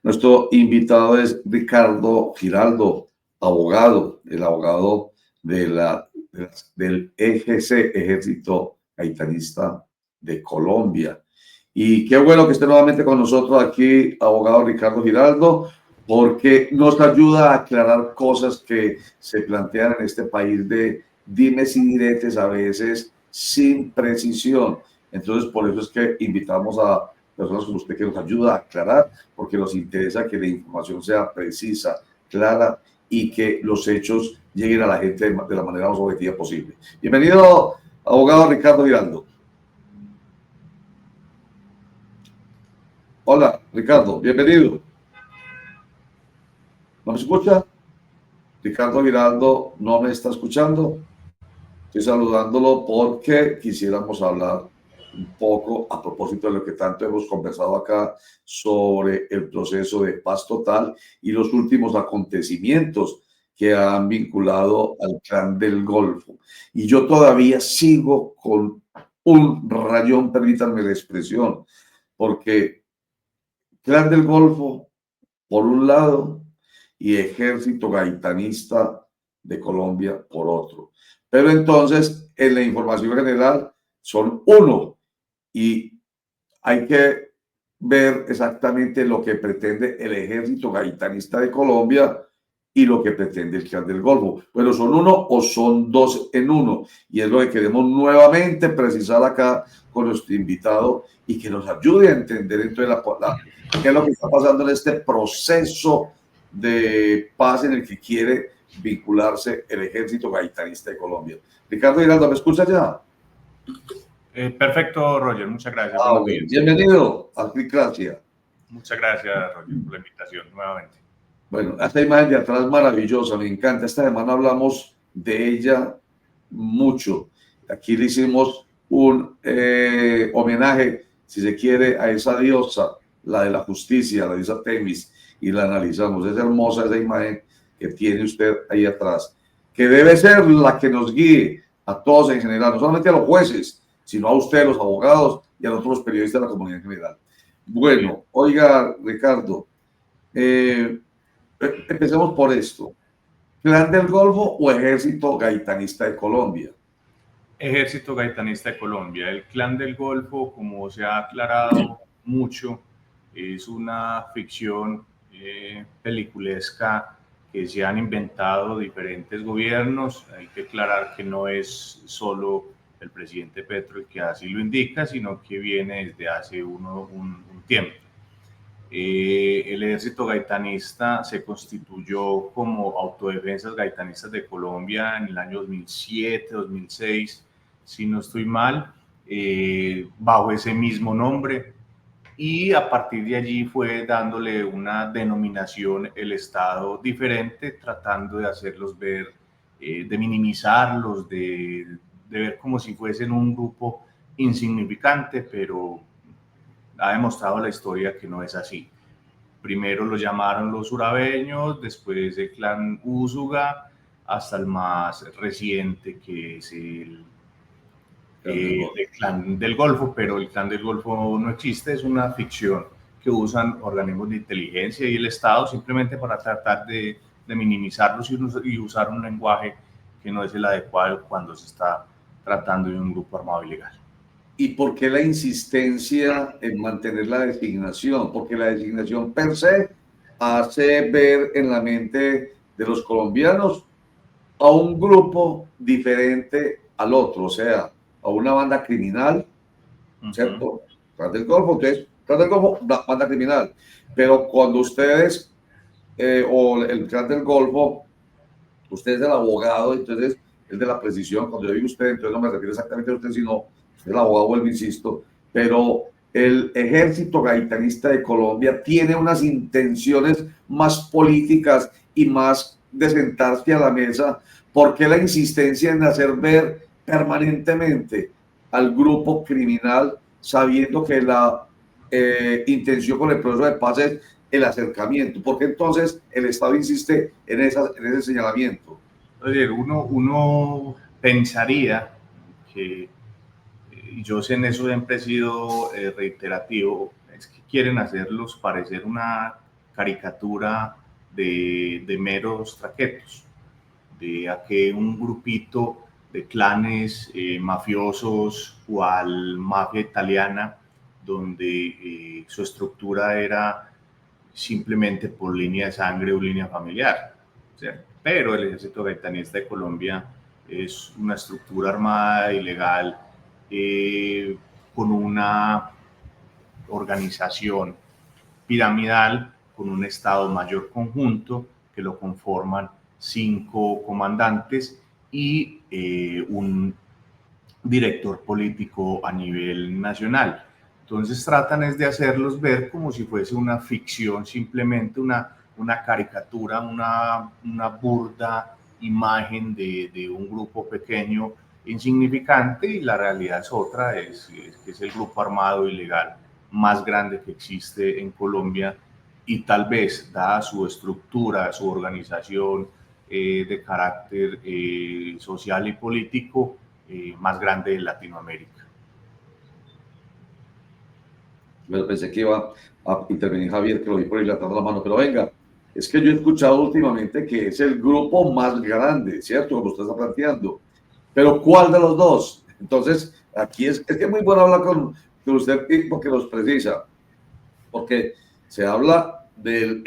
Nuestro invitado es Ricardo Giraldo, abogado, el abogado del EGC, Ejército Gaitanista de Colombia. Y qué bueno que esté nuevamente con nosotros aquí, abogado Ricardo Giraldo, porque nos ayuda a aclarar cosas que se plantean en este país de dimes y diretes, a veces sin precisión. Entonces, por eso es que invitamos a personas como usted que nos ayuda a aclarar, porque nos interesa que la información sea precisa, clara y que los hechos lleguen a la gente de la manera más objetiva posible. Bienvenido, abogado Ricardo Giraldo. Hola, Ricardo, bienvenido. ¿No me escucha? Ricardo Giraldo no me está escuchando. Estoy saludándolo porque quisiéramos hablar un poco a propósito de lo que tanto hemos conversado acá sobre el proceso de paz total y los últimos acontecimientos que han vinculado al Clan del Golfo. Y yo todavía sigo con un rayón, permítanme la expresión, porque Clan del Golfo, por un lado, y Ejército Gaitanista de Colombia, por otro. Pero entonces, en la información general, son uno y hay que ver exactamente lo que pretende el Ejército Gaitanista de Colombia y lo que pretende el Clan del Golfo. Bueno, ¿son uno o son dos en uno? Y es lo que queremos nuevamente precisar acá con nuestro invitado y que nos ayude a entender entonces qué es lo que está pasando en este proceso de paz en el que quiere vincularse el Ejército Gaitanista de Colombia. Ricardo Giraldo, ¿me escucha ya? Perfecto, Roger, muchas gracias. Buenos días. Bienvenido a Cricracia. Muchas gracias, Roger, por la invitación nuevamente. Bueno, esta imagen de atrás maravillosa, me encanta. Esta semana hablamos de ella mucho. Aquí le hicimos un homenaje, si se quiere, a esa diosa, la de la justicia, la diosa Temis, y la analizamos. Es hermosa esa imagen que tiene usted ahí atrás, que debe ser la que nos guíe a todos en general, no solamente a los jueces, sino a usted, los abogados y a nosotros los periodistas de la comunidad en general. Bueno, oiga, Ricardo, empecemos por esto. ¿Clan del Golfo o Ejército Gaitanista de Colombia? Ejército Gaitanista de Colombia. El Clan del Golfo, como se ha aclarado mucho, es una ficción peliculesca que se han inventado diferentes gobiernos. Hay que aclarar que no es solo el presidente Petro el que así lo indica, sino que viene desde hace un tiempo. El ejército gaitanista se constituyó como Autodefensas Gaitanistas de Colombia en el año 2007, 2006, si no estoy mal, bajo ese mismo nombre. Y a partir de allí fue dándole una denominación el Estado diferente, tratando de hacerlos ver, de minimizarlos, de ver como si fuesen un grupo insignificante, pero ha demostrado la historia que no es así. Primero lo llamaron los urabeños, después el clan Úsuga, hasta el más reciente que es el clan del Golfo, pero el clan del Golfo no existe, es una ficción que usan organismos de inteligencia y el Estado simplemente para tratar de minimizarlos y usar un lenguaje que no es el adecuado cuando se está tratando de un grupo armado ilegal. ¿Y por qué la insistencia en mantener la designación? Porque la designación per se hace ver en la mente de los colombianos a un grupo diferente al otro, o sea, a una banda criminal, ¿cierto? Clan del Golfo, entonces, Clan del Golfo, banda criminal. Pero cuando ustedes, o el Clan del Golfo, usted es el abogado, entonces es de la precisión. Cuando yo digo usted, entonces no me refiero exactamente a usted, sino usted es el abogado, vuelvo, insisto, pero el Ejército Gaitanista de Colombia tiene unas intenciones más políticas y más de sentarse a la mesa. ¿Por qué la insistencia en hacer ver permanentemente al grupo criminal, sabiendo que la intención con el proceso de paz es el acercamiento? ¿Por qué entonces el Estado insiste en ese señalamiento? Oye, uno pensaría que, y yo sé en eso siempre he sido reiterativo, es que quieren hacerlos parecer una caricatura de meros traquetos, de a que un grupito de clanes mafiosos cual mafia italiana, donde su estructura era simplemente por línea de sangre o línea familiar, ¿cierto? Pero el Ejército Gaitanista de Colombia es una estructura armada ilegal con una organización piramidal, con un Estado Mayor conjunto que lo conforman 5 comandantes y un director político a nivel nacional. Entonces tratan es de hacerlos ver como si fuese una ficción, simplemente una caricatura, una burda imagen de un grupo pequeño, insignificante, y la realidad es otra, es el grupo armado ilegal más grande que existe en Colombia y tal vez, dada su estructura, su organización de carácter social y político, más grande de Latinoamérica. Pero pensé que iba a intervenir Javier, que lo vi por ahí levantando la mano, pero venga, es que yo he escuchado últimamente que es el grupo más grande, ¿cierto? Como usted está planteando, pero ¿cuál de los dos? Entonces, aquí es que es muy bueno hablar con usted porque los precisa, porque se habla del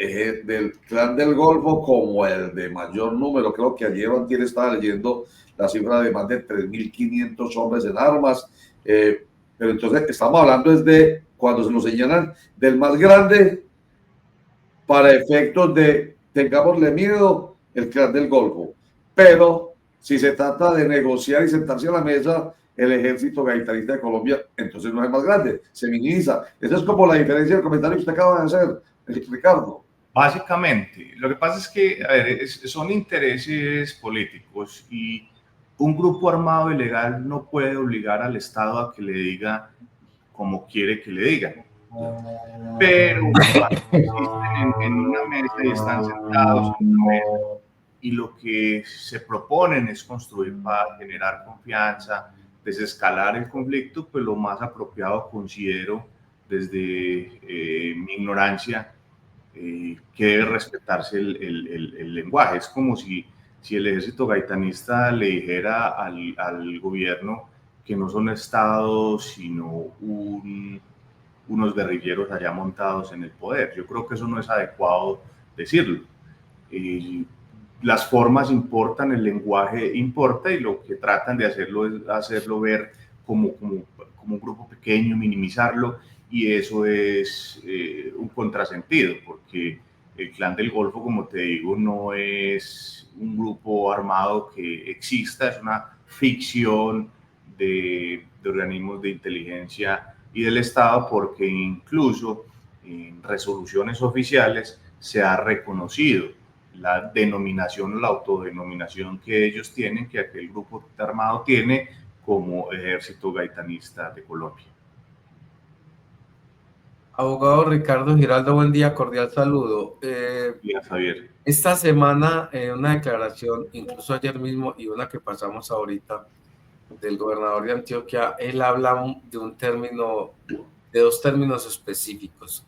clan del Golfo como el de mayor número. Creo que ayer o antier estaba leyendo la cifra de más de 3.500 hombres en armas, pero entonces estamos hablando desde cuando se nos señalan del más grande para efectos de tengámosle miedo el clan del Golfo, pero si se trata de negociar y sentarse a la mesa el ejército gaitanista de Colombia, entonces no es más grande, se minimiza. Esa es como la diferencia del comentario que usted acaba de hacer, Ricardo. Básicamente, lo que pasa es que, a ver, son intereses políticos y un grupo armado ilegal no puede obligar al Estado a que le diga como quiere que le digan. Pero cuando existen en una mesa y están sentados en una mesa y lo que se proponen es construir paz, generar confianza, desescalar el conflicto, pues lo más apropiado considero desde mi ignorancia que debe respetarse el lenguaje. Es como si el ejército gaitanista le dijera al gobierno que no son estados, sino unos guerrilleros allá montados en el poder. Yo creo que eso no es adecuado decirlo. Las formas importan, el lenguaje importa, y lo que tratan de hacerlo es hacerlo ver como un grupo pequeño, minimizarlo, y eso es un contrasentido, porque el Clan del Golfo, como te digo, no es un grupo armado que exista, es una ficción de organismos de inteligencia y del Estado, porque incluso en resoluciones oficiales se ha reconocido la denominación o la autodenominación que ellos tienen, que aquel grupo armado tiene como Ejército Gaitanista de Colombia. Abogado Ricardo Giraldo, buen día, cordial saludo. Gracias, Javier. Esta semana, una declaración, incluso ayer mismo, y una que pasamos ahorita, del gobernador de Antioquia, él habla de un término, de dos términos específicos.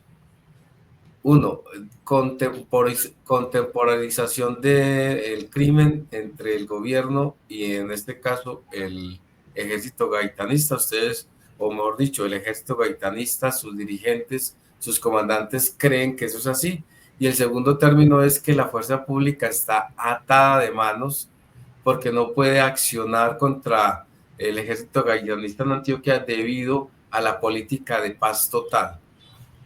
Uno, contemporalización del crimen entre el gobierno y, en este caso, el ejército gaitanista. Ustedes, o mejor dicho, el ejército gaitanista, sus dirigentes, sus comandantes creen que eso es así. Y el segundo término es que la fuerza pública está atada de manos porque no puede accionar contra el ejército gaitanista en Antioquia debido a la política de paz total.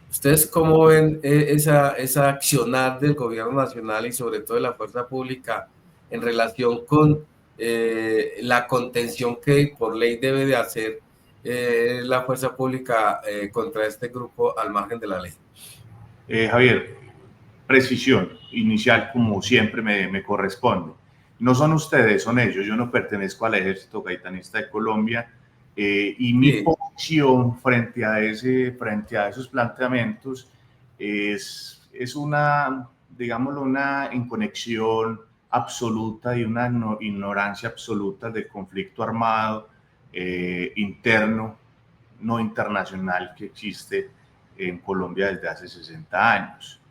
¿Ustedes cómo ven esa accionar del gobierno nacional y sobre todo de la fuerza pública en relación con la contención que por ley debe de hacer la fuerza pública contra este grupo al margen de la ley? Javier, precisión inicial como siempre me corresponde. No son ustedes, son ellos. Yo no pertenezco al Ejército Gaitanista de Colombia y mi posición frente a esos planteamientos es una, digámoslo, una inconexión absoluta y una ignorancia absoluta del conflicto armado interno, no internacional, que existe en Colombia desde hace 60 años.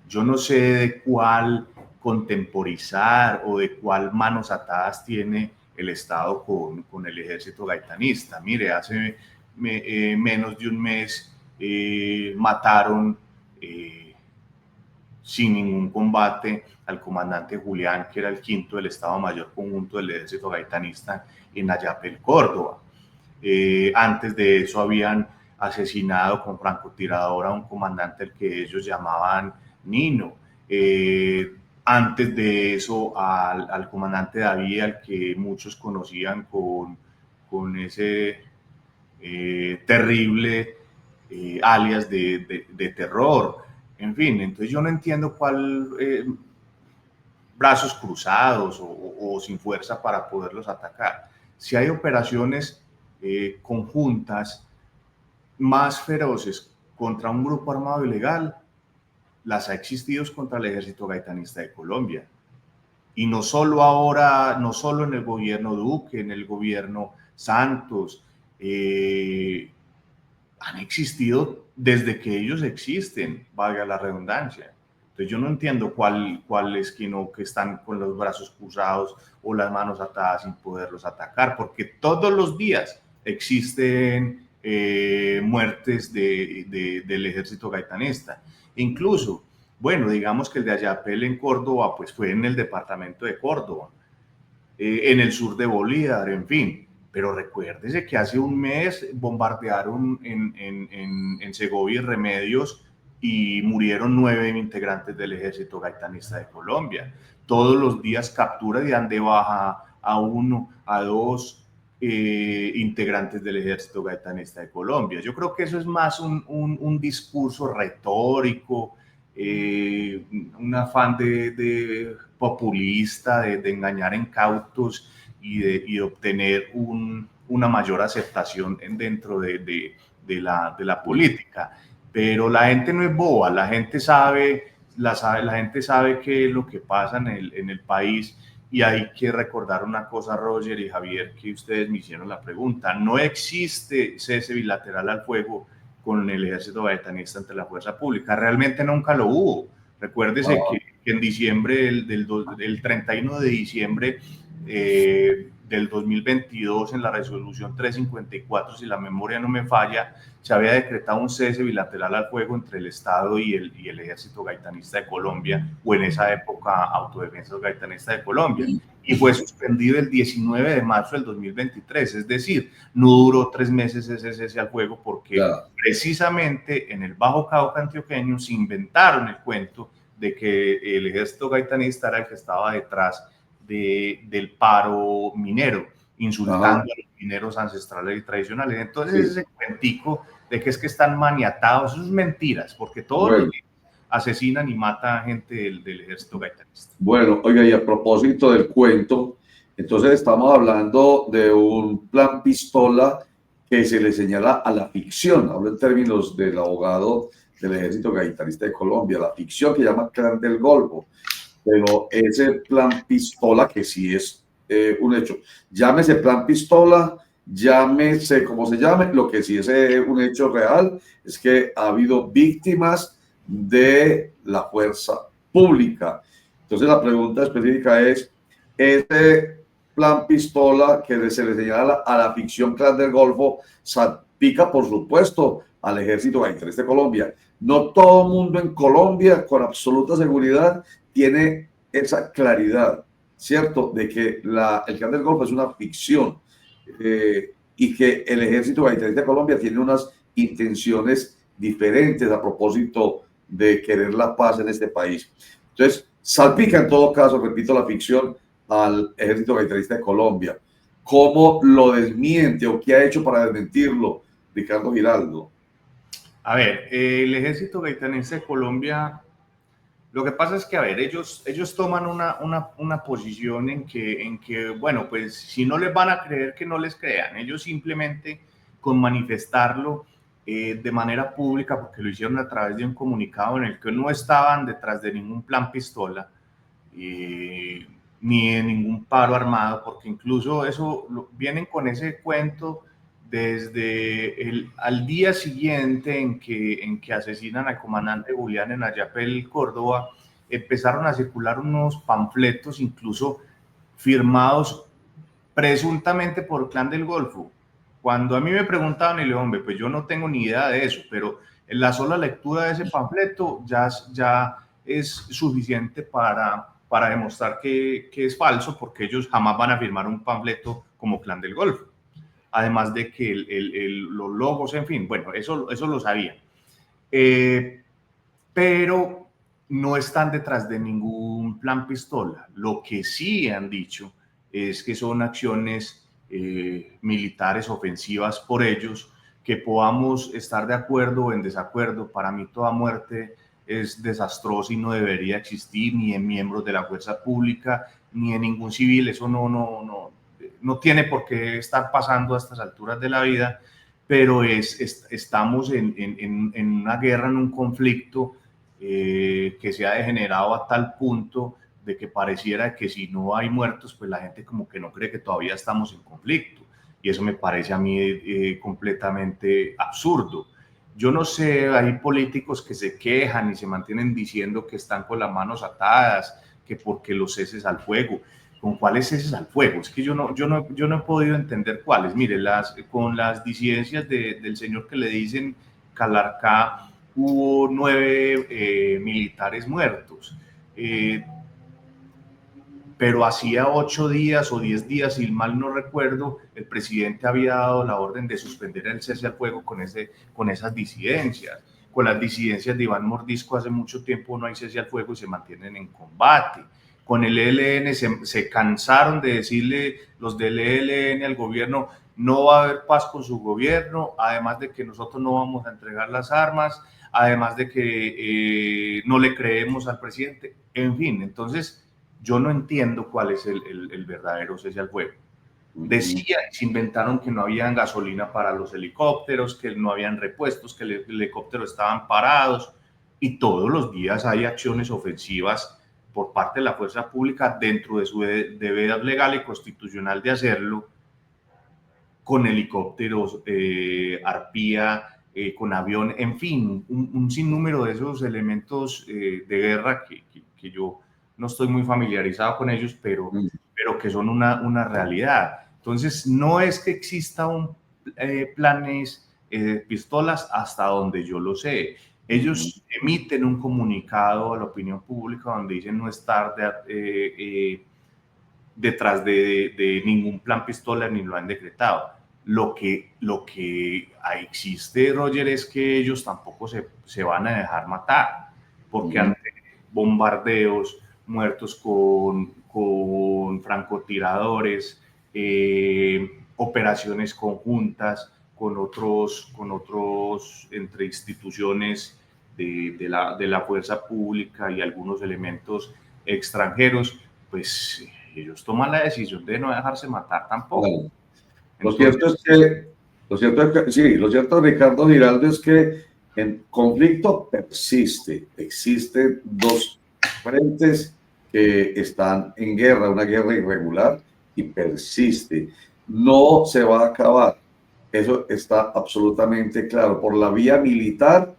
Yo no sé de cuál contemporizar o de cuál manos atadas tiene el Estado con el ejército gaitanista. Mire, hace menos de un mes mataron sin ningún combate al comandante Julián, que era el quinto del Estado Mayor Conjunto del Ejército Gaitanista en Ayapel, Córdoba. Antes de eso habían asesinado con francotirador a un comandante al que ellos llamaban Nino. Antes de eso al comandante David, al que muchos conocían con ese terrible alias de terror. En fin, entonces yo no entiendo cuál brazos cruzados o sin fuerza para poderlos atacar. Si hay operaciones conjuntas más feroces contra un grupo armado ilegal, las ha existido contra el ejército gaitanista de Colombia. Y no solo ahora, no solo en el gobierno Duque, en el gobierno Santos, han existido desde que ellos existen, valga la redundancia. Entonces yo no entiendo cuál es que están con los brazos cruzados o las manos atadas sin poderlos atacar, porque todos los días existen muertes del ejército gaitanista. Incluso, bueno, digamos que el de Ayapel en Córdoba, pues fue en el departamento de Córdoba, en el sur de Bolívar, en fin. Pero recuérdese que hace un mes bombardearon en Segovia y Remedios y murieron 9 integrantes del ejército gaitanista de Colombia. Todos los días captura y dan de baja a 1, a 2 integrantes del ejército gaitanista de Colombia. Yo creo que eso es más un discurso retórico, un afán de populista, de engañar incautos y de obtener una mayor aceptación dentro de la política. Pero la gente no es boba, la gente sabe qué es lo que pasa en el país. Y hay que recordar una cosa, Roger y Javier, que ustedes me hicieron la pregunta. No existe cese bilateral al fuego con el ejército gaitanista ante la fuerza pública. Realmente nunca lo hubo. Recuérdese que en diciembre, el 31 de diciembre del 2022, en la resolución 354, si la memoria no me falla, se había decretado un cese bilateral al fuego entre el Estado y el ejército gaitanista de Colombia, o en esa época Autodefensas Gaitanista de Colombia, y fue suspendido el 19 de marzo del 2023, es decir, no duró 3 meses ese cese al fuego porque precisamente en el Bajo Cauca antioqueño se inventaron el cuento de que el ejército gaitanista era el que estaba detrás del paro minero, insultando a los mineros ancestrales y tradicionales. Entonces ese cuentico de que es que están maniatados, eso es mentiras, porque todos los días asesinan y matan a gente del ejército gaitanista. Bueno, oiga, y a propósito del cuento, entonces estamos hablando de un plan pistola que se le señala a la ficción, hablo en términos del abogado del ejército gaitanista de Colombia, la ficción que llama Clan del Golfo, pero ese plan pistola que sí es un hecho, llámese plan pistola, llámese como se llame, lo que sí es un hecho real es que ha habido víctimas de la fuerza pública. Entonces la pregunta específica es, ese plan pistola que se le señala a la ficción Clan del Golfo salpica, por supuesto, al ejército gaitanista de Colombia. No todo el mundo en Colombia, con absoluta seguridad, tiene esa claridad, ¿cierto? De que el Clan del Golfo es una ficción y que el ejército gaitanista de Colombia tiene unas intenciones diferentes a propósito de querer la paz en este país. Entonces, salpica en todo caso, repito, la ficción al ejército gaitanista de Colombia. ¿Cómo lo desmiente o qué ha hecho para desmentirlo Ricardo Giraldo? A ver, el ejército gaitanista de Colombia, lo que pasa es que, a ver, ellos toman una posición en que, bueno, pues si no les van a creer, que no les crean. Ellos simplemente con manifestarlo de manera pública, porque lo hicieron a través de un comunicado en el que no estaban detrás de ningún plan pistola, ni de ningún paro armado, porque incluso eso vienen con ese cuento al día siguiente en que asesinan al comandante Julián en Ayapel, Córdoba, empezaron a circular unos panfletos, incluso firmados presuntamente por Clan del Golfo. Cuando a mí me preguntaban, y le digo, hombre, pues yo no tengo ni idea de eso, pero en la sola lectura de ese panfleto ya es suficiente para demostrar que es falso, porque ellos jamás van a firmar un panfleto como Clan del Golfo. Además de que los logos, en fin, bueno, eso lo sabían. Pero no están detrás de ningún plan pistola. Lo que sí han dicho es que son acciones militares ofensivas por ellos, que podamos estar de acuerdo o en desacuerdo. Para mí toda muerte es desastrosa y no debería existir ni en miembros de la fuerza pública ni en ningún civil. Eso no tiene por qué estar pasando a estas alturas de la vida, pero estamos en una guerra, en un conflicto que se ha degenerado a tal punto de que pareciera que si no hay muertos, pues la gente como que no cree que todavía estamos en conflicto. Y eso me parece a mí completamente absurdo. Yo no sé, hay políticos que se quejan y se mantienen diciendo que están con las manos atadas, que porque los ceses al fuego. ¿Con cuáles ceses al fuego? Es que yo no he podido entender cuáles. Mire, con las disidencias del señor que le dicen Calarcá, hubo 9 militares muertos. Pero hacía 8 días o 10 días, si mal no recuerdo, el presidente había dado la orden de suspender el cese al fuego con esas disidencias. Con las disidencias de Iván Mordisco hace mucho tiempo no hay cese al fuego y se mantienen en combate. Con el ELN se cansaron de decirle los del ELN al gobierno, no va a haber paz con su gobierno, además de que nosotros no vamos a entregar las armas, además de que no le creemos al presidente. En fin, entonces yo no entiendo cuál es el verdadero cese al fuego. Decían, se inventaron que no había gasolina para los helicópteros, que no habían repuestos, que los helicópteros estaban parados, y todos los días hay acciones ofensivas por parte de la fuerza pública dentro de su deber legal y constitucional de hacerlo, con helicópteros, arpía, con avión, en fin, un sinnúmero de esos elementos de guerra que yo no estoy muy familiarizado con ellos, pero que son una realidad. Entonces, no es que exista planes pistolas hasta donde yo lo sé. Ellos emiten un comunicado a la opinión pública donde dicen no estar detrás de ningún plan pistola ni lo han decretado. Lo que existe, Roger, es que ellos tampoco se van a dejar matar, porque ante bombardeos, muertos con francotiradores, operaciones conjuntas con otros entre instituciones de la fuerza pública y algunos elementos extranjeros, pues ellos toman la decisión de no dejarse matar tampoco. Claro. Lo cierto, Ricardo Giraldo, es que el conflicto persiste. Existen dos frentes que están en guerra, una guerra irregular, y persiste. No se va a acabar. Eso está absolutamente claro. Por la vía militar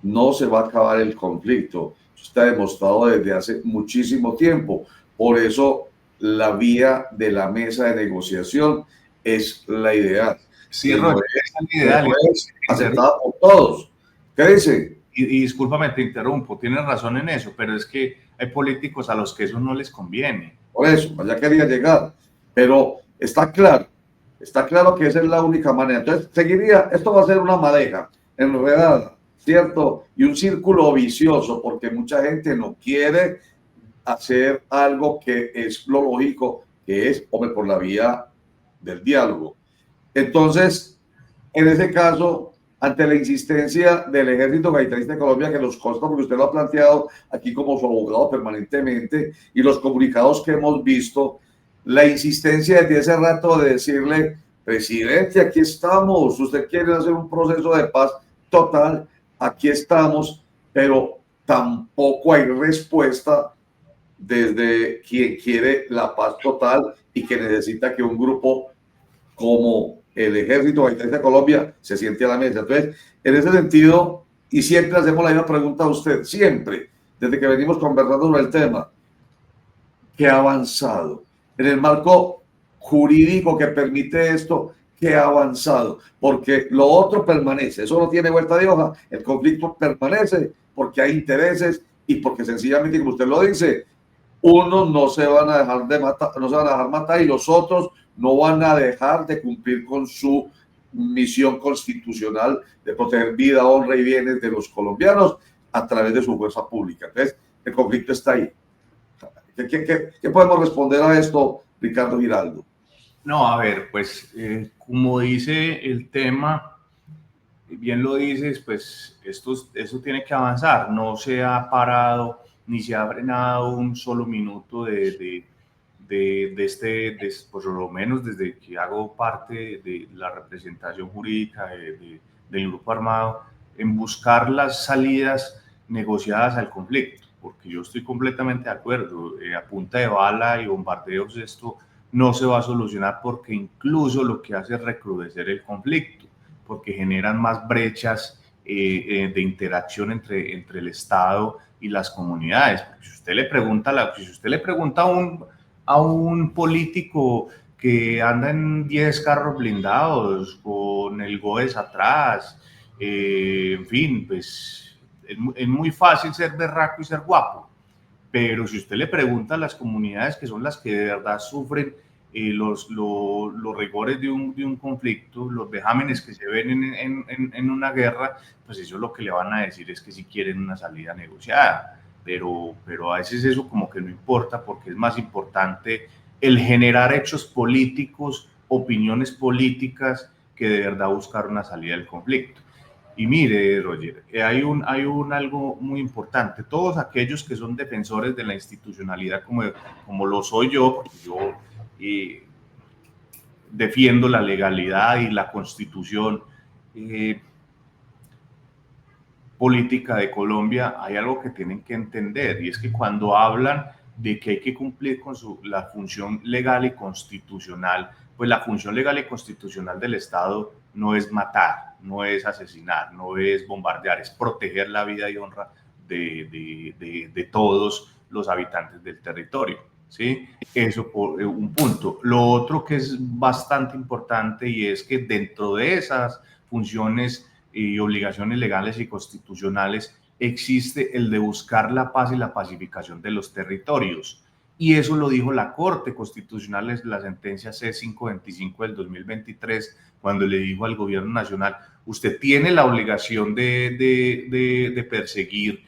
no se va a acabar el conflicto. Eso está demostrado desde hace muchísimo tiempo. Por eso la vía de la mesa de negociación es la ideal. Sí, Roger, es la ideal. Es aceptada por todos. ¿Qué dice? Y discúlpame, te interrumpo, tienes razón en eso, pero es que hay políticos a los que eso no les conviene. Por eso, allá quería llegar. Pero está claro que esa es la única manera. Entonces, esto va a ser una madeja enredada, ¿cierto? Y un círculo vicioso, porque mucha gente no quiere hacer algo que es lo lógico, que es, hombre, por la vía del diálogo. Entonces, en ese caso, ante la insistencia del Ejército Gaitanista de Colombia, que nos consta porque usted lo ha planteado aquí como su abogado permanentemente, y los comunicados que hemos visto, la insistencia desde ese rato de decirle, presidente, aquí estamos, usted quiere hacer un proceso de paz total, aquí estamos, pero tampoco hay respuesta desde quien quiere la paz total y que necesita que un grupo como el ejército gaitanista de Colombia se siente a la mesa. Entonces, en ese sentido, y siempre hacemos la misma pregunta a usted, siempre, desde que venimos conversando sobre el tema, ¿qué ha avanzado? En el marco jurídico que permite esto, ¿qué ha avanzado? Porque lo otro permanece, eso no tiene vuelta de hoja, el conflicto permanece porque hay intereses y porque sencillamente, como usted lo dice, unos no se van a dejar de matar, no se van a dejar matar y los otros no van a dejar de cumplir con su misión constitucional de proteger vida, honra y bienes de los colombianos a través de su fuerza pública. Entonces, el conflicto está ahí. ¿Qué podemos responder a esto, Ricardo Giraldo? No, a ver, pues como dice el tema, bien lo dices, pues esto tiene que avanzar. No se ha parado ni se ha frenado un solo minuto por lo menos desde que hago parte de la representación jurídica del grupo armado, en buscar las salidas negociadas al conflicto, porque yo estoy completamente de acuerdo. A punta de bala y bombardeos esto no se va a solucionar, porque incluso lo que hace es recrudecer el conflicto, porque generan más brechas de interacción entre el Estado y las comunidades. Porque si usted le pregunta a un político que anda en 10 carros blindados, con el GOES atrás, en fin, pues es muy fácil ser berraco y ser guapo. Pero si usted le pregunta a las comunidades, que son las que de verdad sufren los rigores de un conflicto, los vejámenes que se ven en una guerra, pues eso lo que le van a decir es que sí quieren una salida negociada. Pero a veces eso como que no importa, porque es más importante el generar hechos políticos, opiniones políticas, que de verdad buscar una salida del conflicto. Y mire, Roger, hay algo muy importante. Todos aquellos que son defensores de la institucionalidad, como lo soy yo, porque yo defiendo la legalidad y la constitución política de Colombia, hay algo que tienen que entender, y es que cuando hablan de que hay que cumplir con la función legal y constitucional, pues la función legal y constitucional del Estado no es matar, no es asesinar, no es bombardear, es proteger la vida y honra de todos los habitantes del territorio, ¿sí? Eso por un punto. Lo otro que es bastante importante, y es que dentro de esas funciones y obligaciones legales y constitucionales existe el de buscar la paz y la pacificación de los territorios. Y eso lo dijo la Corte Constitucional en la sentencia C525 del 2023, cuando le dijo al gobierno nacional: usted tiene la obligación de perseguir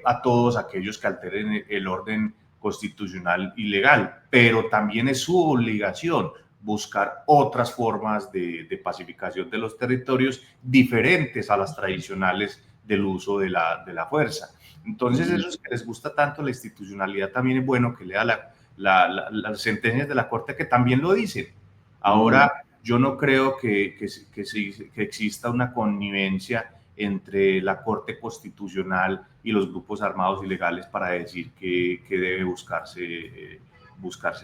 a todos aquellos que alteren el orden constitucional y legal, pero también es su obligación buscar otras formas de pacificación de los territorios diferentes a las tradicionales del uso de la fuerza. Entonces, esos que les gusta tanto la institucionalidad, también es bueno que lea las sentencias de la Corte, que también lo dicen. Ahora, yo no creo que exista una connivencia entre la Corte Constitucional y los grupos armados ilegales para decir que debe buscarse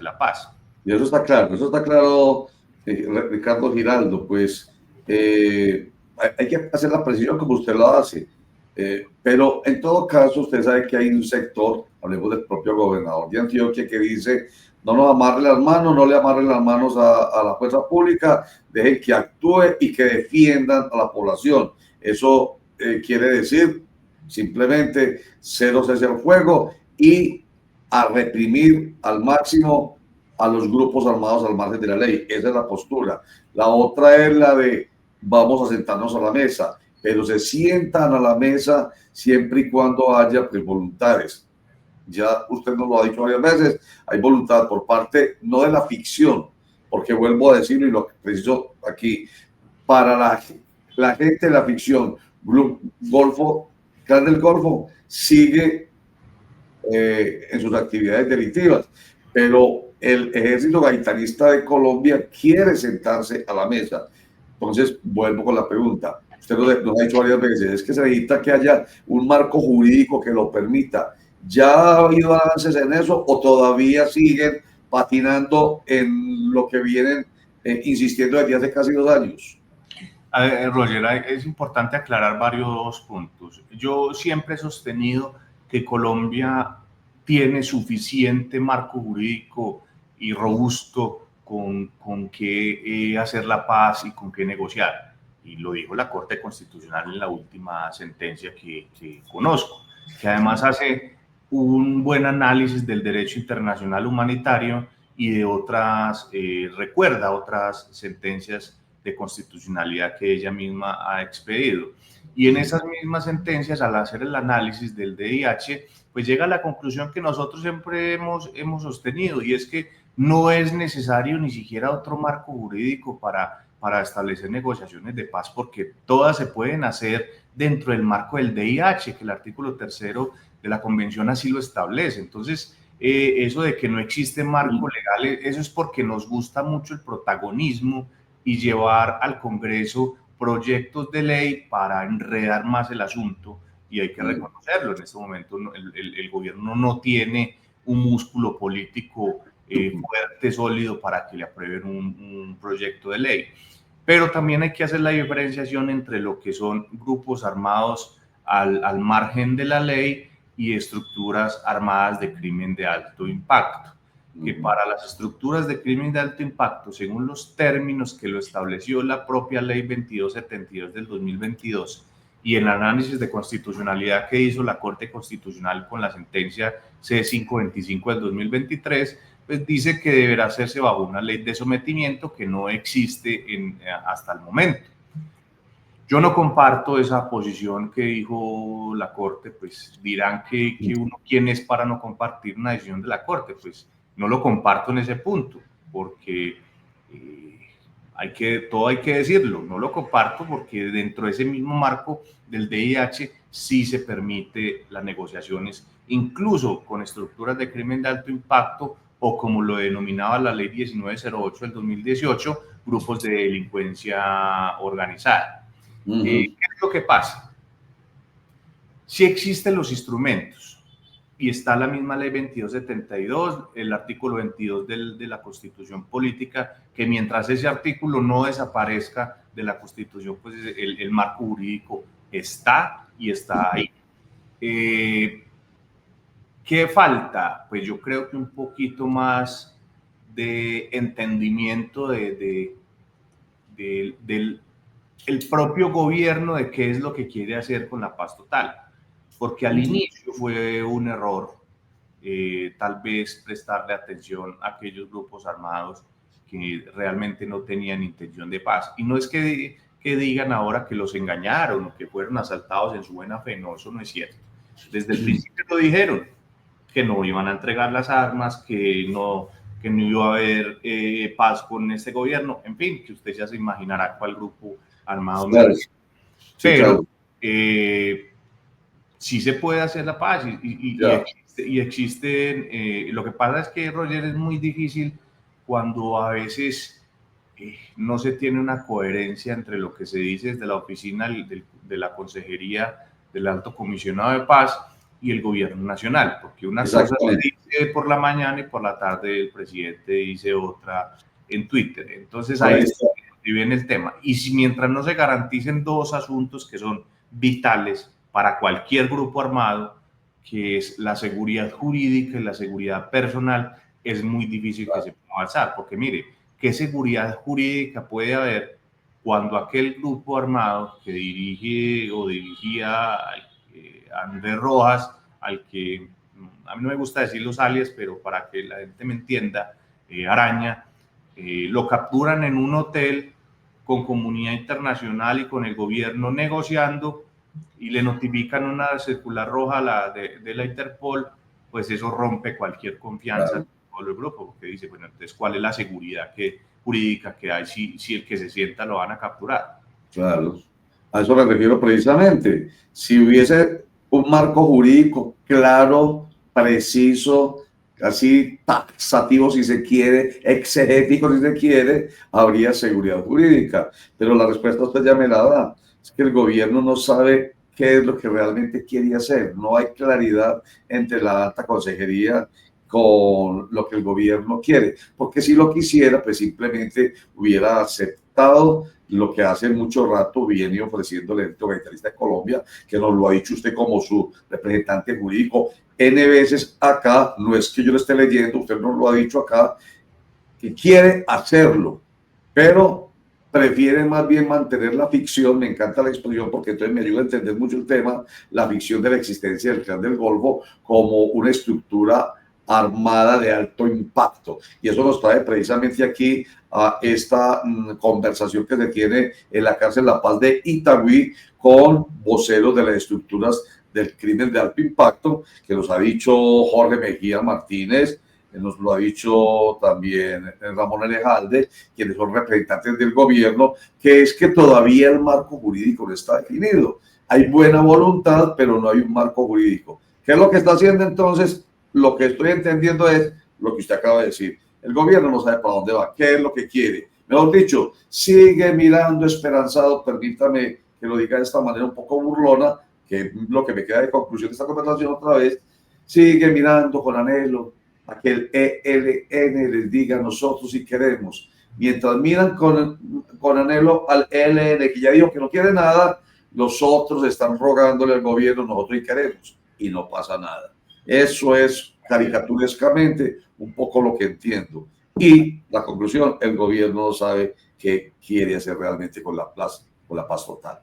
la paz. Y eso está claro, Ricardo Giraldo, pues hay que hacer la precisión como usted lo hace, pero en todo caso usted sabe que hay un sector, hablemos del propio gobernador de Antioquia, que dice: no nos amarre las manos, no le amarren las manos a la fuerza pública, dejen que actúe y que defiendan a la población. Eso quiere decir simplemente cero cese al fuego y a reprimir al máximo a los grupos armados al margen de la ley. Esa es la postura. La otra es la de: vamos a sentarnos a la mesa, pero se sientan a la mesa siempre y cuando haya voluntades. Ya usted nos lo ha dicho varias veces, hay voluntad por parte, no de la ficción, porque vuelvo a decirlo y lo preciso aquí, para la gente de la ficción, Clan del Golfo sigue en sus actividades delictivas, pero el Ejército Gaitanista de Colombia quiere sentarse a la mesa. Entonces, vuelvo con la pregunta. Usted nos ha dicho varias veces, es que se necesita que haya un marco jurídico que lo permita. ¿Ya ha habido avances en eso o todavía siguen patinando en lo que vienen insistiendo desde hace casi 2 años. Roger, es importante aclarar varios puntos. Yo siempre he sostenido que Colombia tiene suficiente marco jurídico y robusto con qué hacer la paz y con qué negociar. Y lo dijo la Corte Constitucional en la última sentencia que conozco, que además hace un buen análisis del derecho internacional humanitario y de otras, recuerda otras sentencias de constitucionalidad que ella misma ha expedido. Y en esas mismas sentencias, al hacer el análisis del DIH, pues llega a la conclusión que nosotros siempre hemos sostenido, y es que no es necesario ni siquiera otro marco jurídico para establecer negociaciones de paz, porque todas se pueden hacer dentro del marco del DIH, que el artículo 3º de la Convención así lo establece. Entonces, eso de que no existe marco legal, eso es porque nos gusta mucho el protagonismo y llevar al Congreso proyectos de ley para enredar más el asunto, y hay que reconocerlo. En este momento el gobierno no tiene un músculo político fuerte, sólido, para que le aprueben un proyecto de ley. Pero también hay que hacer la diferenciación entre lo que son grupos armados al margen de la ley y estructuras armadas de crimen de alto impacto, que para las estructuras de crimen de alto impacto, según los términos que lo estableció la propia ley 2272 del 2022 y el análisis de constitucionalidad que hizo la Corte Constitucional con la sentencia C525 del 2023, pues dice que deberá hacerse bajo una ley de sometimiento que no existe hasta el momento. Yo no comparto esa posición que dijo la Corte. Pues dirán que uno quién es para no compartir una decisión de la Corte. Pues no lo comparto en ese punto, porque todo hay que decirlo. No lo comparto porque dentro de ese mismo marco del DIH sí se permite las negociaciones, incluso con estructuras de crimen de alto impacto, o como lo denominaba la ley 1908 del 2018, grupos de delincuencia organizada. ¿Qué es lo que pasa? Sí existen los instrumentos, y está la misma ley 2272, el artículo 22 de la Constitución Política, que mientras ese artículo no desaparezca de la Constitución, pues el marco jurídico está y está ahí. ¿Qué falta? Pues yo creo que un poquito más de entendimiento del propio gobierno de qué es lo que quiere hacer con la paz total, porque al inicio fue un error tal vez prestarle atención a aquellos grupos armados que realmente no tenían intención de paz. Y no es que digan ahora que los engañaron o que fueron asaltados en su buena fe. No, eso no es cierto. Desde el principio lo dijeron, que no iban a entregar las armas, que no iba a haber paz con este gobierno. En fin, que usted ya se imaginará cuál grupo armado. Claro. Pero sí se puede hacer la paz y existen. Lo que pasa es que, Roger, es muy difícil cuando a veces no se tiene una coherencia entre lo que se dice desde la oficina de la Consejería del Alto Comisionado de Paz y el gobierno nacional, porque una cosa se dice por la mañana y por la tarde el presidente dice otra en Twitter. Entonces ahí viene el tema. Y si mientras no se garanticen dos asuntos que son vitales para cualquier grupo armado, que es la seguridad jurídica y la seguridad personal, es muy difícil que se pueda avanzar, porque mire, ¿qué seguridad jurídica puede haber cuando aquel grupo armado que dirige o dirigía Andrés Rojas, al que a mí no me gusta decir los alias, pero para que la gente me entienda, Araña, lo capturan en un hotel con comunidad internacional y con el gobierno negociando, y le notifican una circular roja de la Interpol? Pues eso rompe cualquier confianza en todo el grupo, porque dice, bueno, entonces, ¿cuál es la seguridad jurídica que hay si el que se sienta lo van a capturar? Claro, a eso me refiero precisamente. Si hubiese un marco jurídico claro, preciso, así taxativo si se quiere, exegético si se quiere, habría seguridad jurídica. Pero la respuesta usted ya me la da. Es que el gobierno no sabe qué es lo que realmente quiere hacer. No hay claridad entre la alta consejería con lo que el gobierno quiere, porque si lo quisiera, pues simplemente hubiera aceptado lo que hace mucho rato viene ofreciendo el Ejército Gaitanista de Colombia, que nos lo ha dicho usted como su representante jurídico N veces acá, no es que yo lo esté leyendo, usted nos lo ha dicho acá, que quiere hacerlo, pero prefiere más bien mantener la ficción, me encanta la expresión porque entonces me ayuda a entender mucho el tema, la ficción de la existencia del Clan del Golfo como una estructura armada de alto impacto. Y eso nos trae precisamente aquí a esta conversación que se tiene en la cárcel La Paz de Itagüí con voceros de las estructuras del crimen de alto impacto, que nos ha dicho Jorge Mejía Martínez, nos lo ha dicho también Ramón Elejalde, quienes son representantes del gobierno, que es que todavía el marco jurídico no está definido. Hay buena voluntad, pero no hay un marco jurídico. ¿Qué es lo que está haciendo entonces? Lo que estoy entendiendo es lo que usted acaba de decir. El gobierno no sabe para dónde va, qué es lo que quiere. Mejor dicho, sigue mirando esperanzado, permítame que lo diga de esta manera un poco burlona, que es lo que me queda de conclusión de esta conversación otra vez, sigue mirando con anhelo a que el ELN les diga nosotros si queremos. Mientras miran con anhelo al ELN, que ya dijo que no quiere nada, los otros están rogándole al gobierno, nosotros sí queremos, y no pasa nada. Eso es caricaturescamente un poco lo que entiendo. Y la conclusión, el gobierno no sabe qué quiere hacer realmente con la paz total.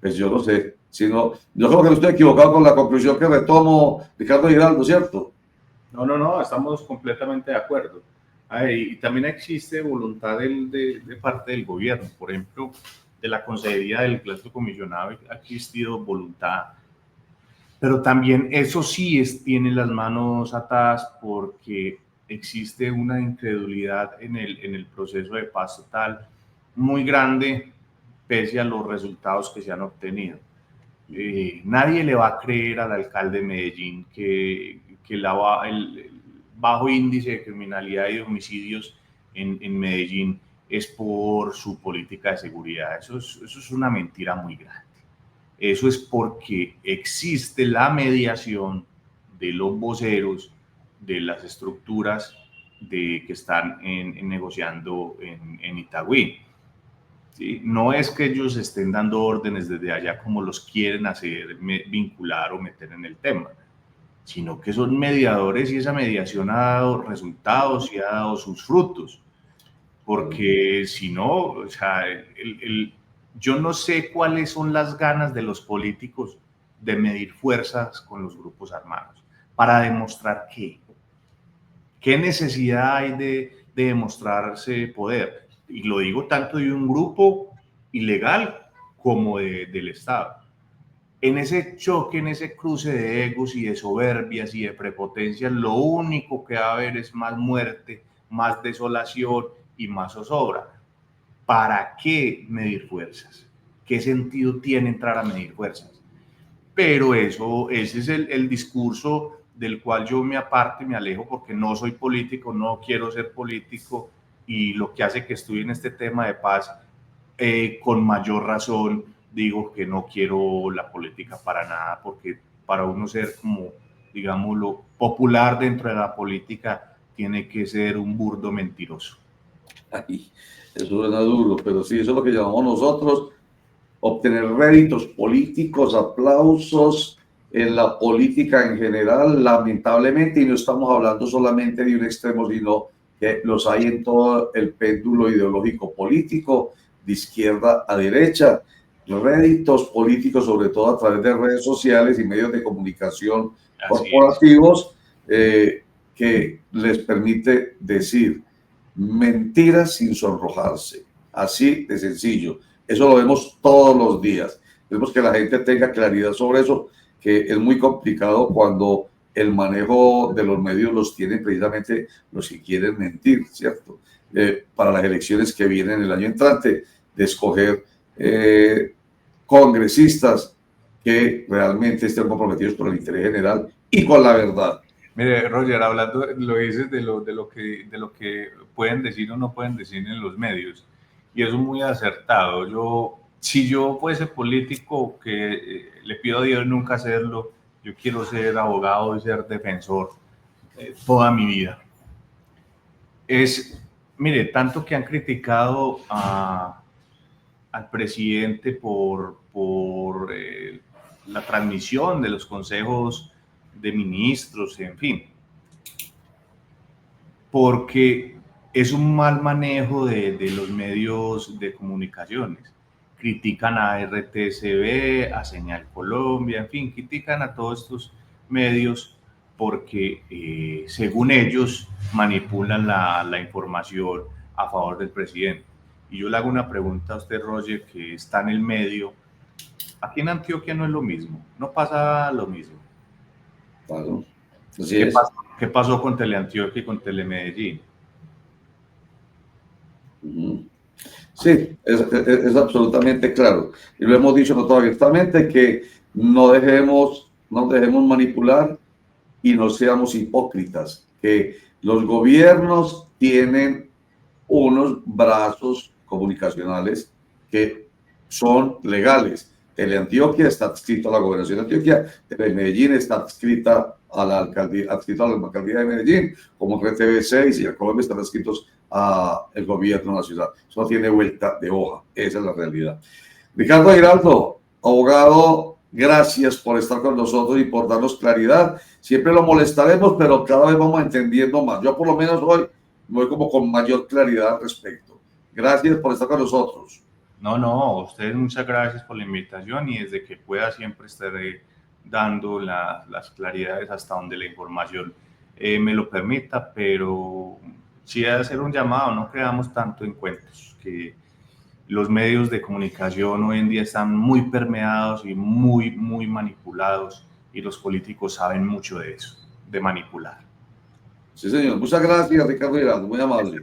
Pues yo no sé, yo creo que no estoy equivocado con la conclusión que retomo Ricardo Giraldo, ¿cierto? No, estamos completamente de acuerdo. Y también existe voluntad de parte del gobierno. Por ejemplo, de la Consejería del Alto Comisionado ha existido voluntad, pero también eso sí tiene las manos atadas porque existe una incredulidad en el proceso de paz total muy grande, pese a los resultados que se han obtenido. Nadie le va a creer al alcalde de Medellín que el bajo índice de criminalidad y de homicidios en Medellín es por su política de seguridad. Eso es una mentira muy grande. Eso es porque existe la mediación de los voceros de las estructuras que están negociando en Itagüí. ¿Sí? No es que ellos estén dando órdenes desde allá como los quieren hacer vincular o meter en el tema, sino que son mediadores y esa mediación ha dado resultados y ha dado sus frutos. Porque si no, o sea, yo no sé cuáles son las ganas de los políticos de medir fuerzas con los grupos armados. ¿Para demostrar qué? ¿Qué necesidad hay de demostrarse poder? Y lo digo tanto de un grupo ilegal como del Estado. En ese choque, en ese cruce de egos y de soberbias y de prepotencias, lo único que va a haber es más muerte, más desolación y más zozobra. ¿Para qué medir fuerzas? ¿Qué sentido tiene entrar a medir fuerzas? Pero ese es el discurso del cual yo me aparto y me alejo porque no soy político, no quiero ser político y lo que hace que estudie en este tema de paz, con mayor razón digo que no quiero la política para nada, porque para uno ser como, digámoslo, popular dentro de la política tiene que ser un burdo mentiroso. Ay, eso suena duro, pero sí, eso es lo que llamamos nosotros obtener réditos políticos, aplausos en la política en general, lamentablemente, y no estamos hablando solamente de un extremo, sino que los hay en todo el péndulo ideológico político, de izquierda a derecha, réditos políticos, sobre todo a través de redes sociales y medios de comunicación corporativos, que les permite decir mentiras sin sonrojarse, así de sencillo. Eso lo vemos todos los días. Queremos que la gente tenga claridad sobre eso, que es muy complicado cuando el manejo de los medios los tienen precisamente los que quieren mentir, ¿cierto? Para las elecciones que vienen el año entrante, de escoger congresistas que realmente estén comprometidos con el interés general y con la verdad. Mire, Roger, hablando, lo dices de lo que pueden decir o no pueden decir en los medios, y eso es muy acertado. Si yo fuese político, que le pido a Dios nunca hacerlo, yo quiero ser abogado y ser defensor toda mi vida. Mire, tanto que han criticado al presidente por la transmisión de los consejos de ministros, en fin, porque es un mal manejo de los medios de comunicaciones. Critican a RTCB, a Señal Colombia, en fin, critican a todos estos medios porque, según ellos, manipulan la información a favor del presidente. Y yo le hago una pregunta a usted, Roger, que está en el medio. Aquí en Antioquia no es lo mismo, no pasa lo mismo. Claro. Así es. ¿Qué pasó con Teleantioquia y con Telemedellín? Sí, es absolutamente claro. Y lo hemos dicho nosotros abiertamente, que no dejemos manipular y no seamos hipócritas, que los gobiernos tienen unos brazos comunicacionales que son legales. Teleantioquia está adscrito a la gobernación de Antioquia, Telemedellín está adscrita a la alcaldía de Medellín, como RTV6 y el Colombia están adscritos al gobierno de la ciudad. Eso no tiene vuelta de hoja, esa es la realidad. Ricardo Giraldo, abogado, gracias por estar con nosotros y por darnos claridad. Siempre lo molestaremos, pero cada vez vamos entendiendo más. Yo por lo menos hoy voy como con mayor claridad al respecto. Gracias por estar con nosotros. No, a ustedes muchas gracias por la invitación y desde que pueda siempre estaré dando las claridades hasta donde la información me lo permita, pero sí hacer un llamado, no creamos tanto en cuentos, que los medios de comunicación hoy en día están muy permeados y muy manipulados y los políticos saben mucho de eso, de manipular. Sí, señor. Muchas gracias, Ricardo Giraldo. Muy amable.